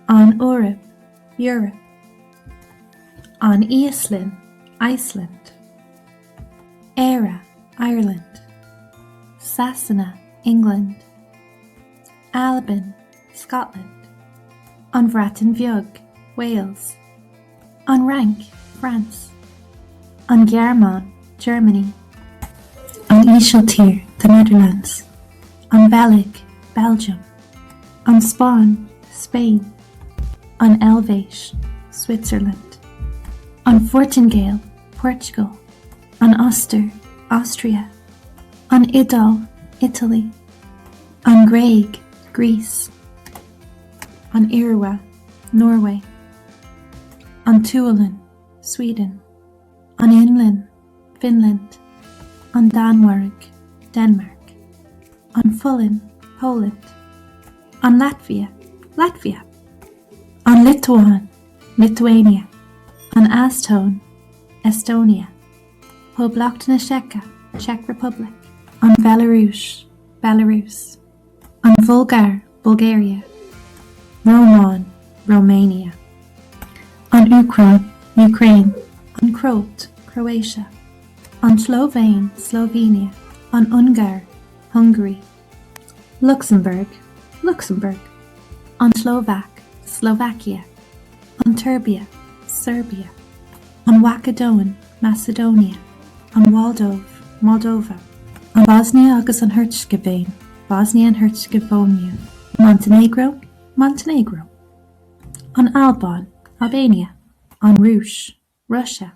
an Eoraip, Europe, an Islin, Iceland, Éire, Ireland, Sassana, England, Alban, Scotland, an Bhreatain Bheag, Wales, an Rank, France, an Gearmán, Germany, an Ísiltír, the Netherlands, an Beilg, Belgium, an Spáin, Spain, an Elvéis, Switzerland, an Fortingale, Portugal, an Ulster, Austria, an Idal, Italy, an Gaeilge, Greece, an Iorua, Norway, an Tuolin, Sweden, an Inlin, Finland, an Danwarg, Denmark, an Fullin, Poland, an Latvia, Latvia, an Lituan, Lithuania, an Astone, Estonia, Poblachtna Czeka, Czech Republic, an Belarus, Belarus, an Bulgar, Bulgaria, Roman, Romania, an Ukraine, Ukraine, an Croat, Croatia, an Slovene, Slovenia, an Ungar, Hungary, Luxembourg, Luxembourg, an Slovak, Slovakia, an Turbia, Serbia, an Wacadone, Macedonia, an Moldove, Moldova, an Bosnia agus an Herzegovina, Bosnia and Herzegovina, Montenegro, Montenegro, an Alban, Albania, an Rus, Russia,